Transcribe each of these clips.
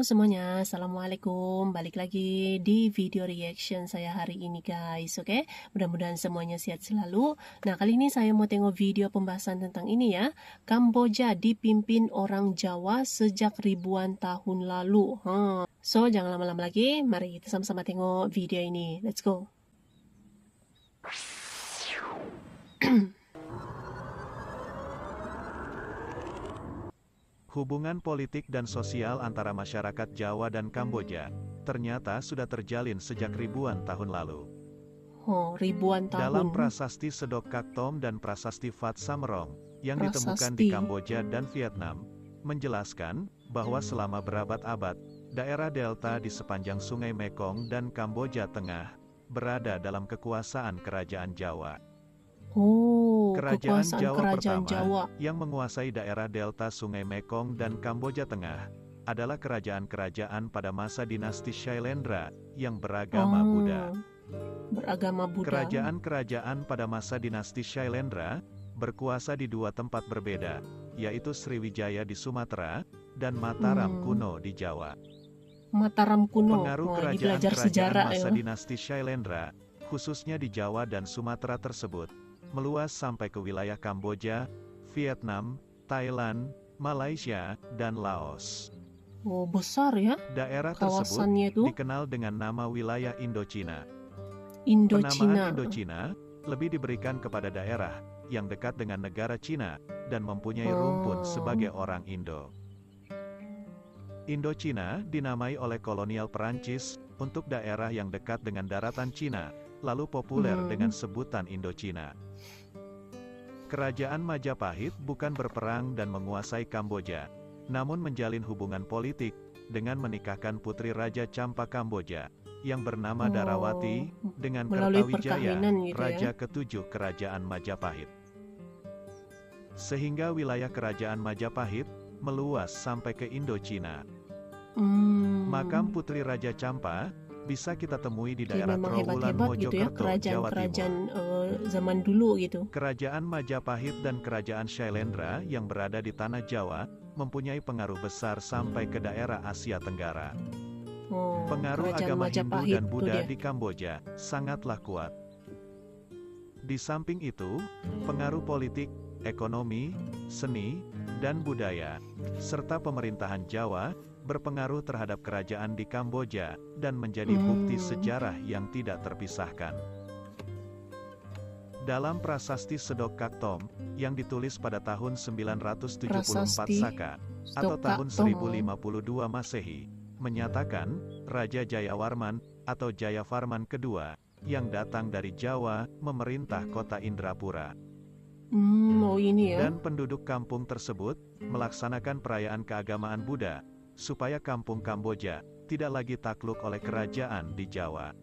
semuanya, Assalamualaikum. Balik lagi di video reaction saya hari ini guys, oke? Mudah-mudahan semuanya sehat selalu. Nah, kali ini saya mau tengok video pembahasan tentang ini ya. Kamboja dipimpin orang Jawa sejak ribuan tahun lalu. So, jangan lama-lama lagi, mari kita sama-sama tengok video ini. Let's go. Hubungan politik dan sosial antara masyarakat Jawa dan Kamboja ternyata sudah terjalin sejak ribuan tahun lalu. Ribuan tahun. Dalam prasasti Sedok Kaktom dan prasasti Fat Samrong yang ditemukan di Kamboja dan Vietnam, menjelaskan bahwa selama berabad-abad, daerah delta di sepanjang Sungai Mekong dan Kamboja Tengah berada dalam kekuasaan Kerajaan Jawa. Kerajaan Jawa pertama yang menguasai daerah delta Sungai Mekong dan Kamboja Tengah adalah kerajaan-kerajaan pada masa dinasti Shailendra yang beragama Buddha. Kerajaan-kerajaan pada masa dinasti Shailendra berkuasa di dua tempat berbeda, yaitu Sriwijaya di Sumatera dan Mataram kuno di Jawa. Mataram kuno. Pengaruh kerajaan-kerajaan masa dinasti Shailendra, khususnya di Jawa dan Sumatera tersebut, meluas sampai ke wilayah Kamboja, Vietnam, Thailand, Malaysia, dan Laos. Besar ya. Daerah tersebut dikenal dengan nama wilayah Indochina. Penamaan Indochina lebih diberikan kepada daerah yang dekat dengan negara Cina dan mempunyai rumpun sebagai orang Indo. Indochina dinamai oleh kolonial Perancis untuk daerah yang dekat dengan daratan Cina, lalu populer dengan sebutan Indochina. Kerajaan Majapahit bukan berperang dan menguasai Kamboja, namun menjalin hubungan politik dengan menikahkan putri Raja Champa Kamboja yang bernama Darawati dengan Kertawijaya, Raja ke-7 Kerajaan Majapahit. Sehingga wilayah Kerajaan Majapahit meluas sampai ke Indochina. Makam putri Raja Champa bisa kita temui di daerah Trowulan, Mojokerto, Jawa Timur. Zaman dulu gitu. Kerajaan Majapahit dan Kerajaan Shailendra yang berada di tanah Jawa mempunyai pengaruh besar sampai ke daerah Asia Tenggara. Pengaruh agama Hindu dan Buddha di Kamboja sangatlah kuat. Di samping itu, pengaruh politik, ekonomi, seni, dan budaya, serta pemerintahan Jawa berpengaruh terhadap kerajaan di Kamboja dan menjadi bukti sejarah yang tidak terpisahkan. Dalam prasasti Sedok Kaktom yang ditulis pada tahun 974 Saka atau tahun 1052 Masehi, menyatakan Raja Jayawarman atau Jayavarman kedua yang datang dari Jawa memerintah kota Indrapura. Dan penduduk kampung tersebut melaksanakan perayaan keagamaan Buddha supaya kampung Kamboja tidak lagi takluk oleh kerajaan di Jawa.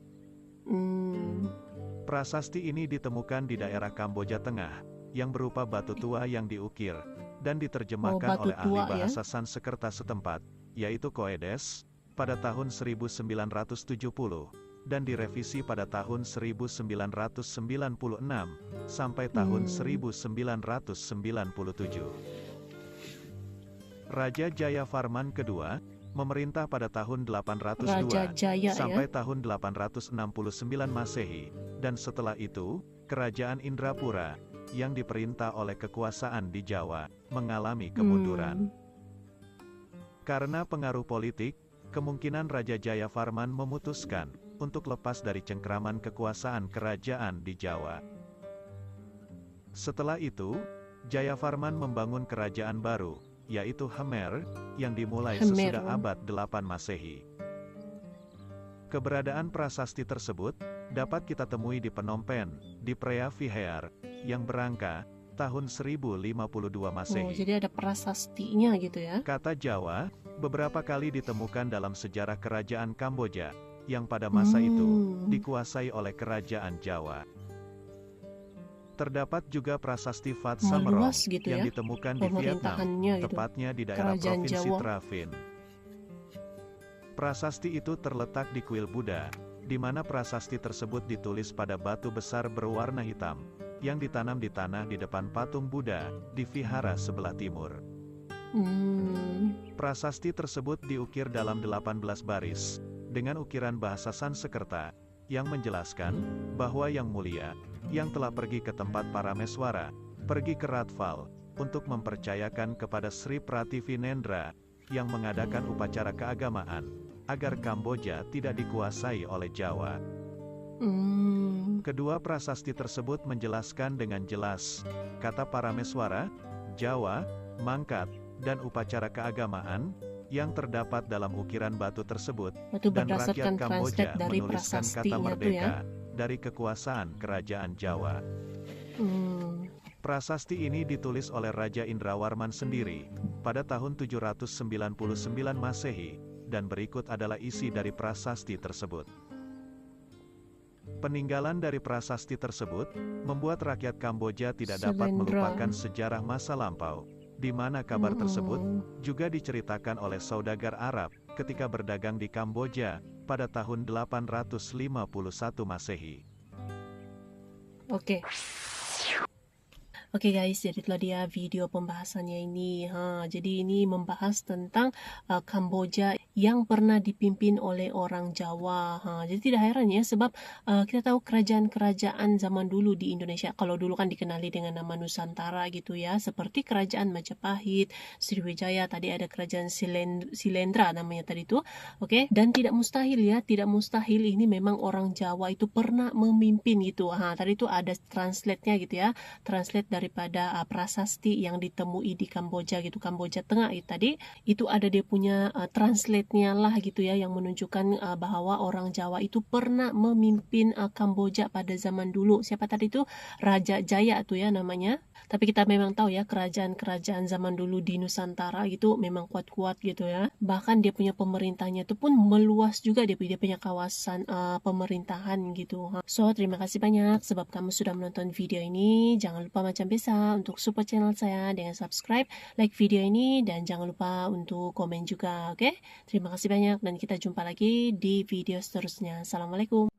Prasasti ini ditemukan di daerah Kamboja Tengah, yang berupa batu tua yang diukir, dan diterjemahkan oleh ahli bahasa Sanskerta setempat, yaitu Koedes, pada tahun 1970, dan direvisi pada tahun 1996, sampai tahun 1997. Raja Jayavarman kedua memerintah pada tahun 802 sampai tahun 869 Masehi, dan setelah itu, Kerajaan Indrapura yang diperintah oleh kekuasaan di Jawa mengalami kemunduran. Karena pengaruh politik, kemungkinan Raja Jayavarman memutuskan untuk lepas dari cengkraman kekuasaan kerajaan di Jawa. Setelah itu, Jayavarman membangun kerajaan baru, yaitu Khmer, yang dimulai sesudah abad 8 Masehi. Keberadaan prasasti tersebut dapat kita temui di Phnom Penh, di Preah Vihear, yang berangka tahun 1052 Masehi. Jadi ada prasastinya gitu ya. Kata Jawa beberapa kali ditemukan dalam sejarah kerajaan Kamboja, yang pada masa itu dikuasai oleh kerajaan Jawa. Terdapat juga prasasti Fat Samrong yang ditemukan di Vietnam, tepatnya di daerah provinsi Travin. Prasasti itu terletak di kuil Buddha, di mana prasasti tersebut ditulis pada batu besar berwarna hitam, yang ditanam di tanah di depan patung Buddha, di vihara sebelah timur. Prasasti tersebut diukir dalam 18 baris, dengan ukiran bahasa Sanskerta, yang menjelaskan, bahwa Yang Mulia, yang telah pergi ke tempat Parameswara, pergi ke Ratval, untuk mempercayakan kepada Sri Prativinendra, yang mengadakan upacara keagamaan, agar Kamboja tidak dikuasai oleh Jawa. Kedua prasasti tersebut menjelaskan dengan jelas, kata Parameswara, Jawa, Mangkat, dan upacara keagamaan, yang terdapat dalam ukiran batu tersebut, Itu dan rakyat berdasarkan Kamboja translate dari menuliskan kata prasastinya tuh ya. merdeka, dari kekuasaan kerajaan Jawa. Prasasti ini ditulis oleh Raja Indrawarman sendiri, pada tahun 799 Masehi, dan berikut adalah isi dari prasasti tersebut. Peninggalan dari prasasti tersebut, membuat rakyat Kamboja tidak dapat melupakan sejarah masa lampau, di mana kabar tersebut juga diceritakan oleh saudagar Arab, ketika berdagang di Kamboja, pada tahun 851 Masehi. Oke guys, jadi itulah dia video pembahasannya ini. Jadi ini membahas tentang Kamboja yang pernah dipimpin oleh orang Jawa. Jadi tidak heran ya, sebab kita tahu kerajaan-kerajaan zaman dulu di Indonesia, kalau dulu kan dikenali dengan nama Nusantara gitu ya, seperti kerajaan Majapahit, Sriwijaya, tadi ada kerajaan Silendra namanya tadi itu. Dan tidak mustahil ya, tidak mustahil ini memang orang Jawa itu pernah memimpin gitu. Tadi itu ada translate-nya gitu ya, translate daripada prasasti yang ditemui di Kamboja gitu, Kamboja Tengah itu tadi, itu ada dia punya translate-nya lah gitu ya, yang menunjukkan bahwa orang Jawa itu pernah memimpin Kamboja pada zaman dulu. Siapa tadi itu? Raja Jaya tuh ya namanya. Tapi kita memang tahu ya, kerajaan-kerajaan zaman dulu di Nusantara gitu memang kuat-kuat gitu ya. Bahkan dia punya pemerintahnya itu pun meluas juga, dia punya kawasan pemerintahan gitu. So, terima kasih banyak sebab kamu sudah menonton video ini. Jangan lupa macam biasa untuk support channel saya dengan subscribe, like video ini, dan jangan lupa untuk komen juga, oke? Terima kasih banyak dan kita jumpa lagi di video seterusnya. Assalamualaikum.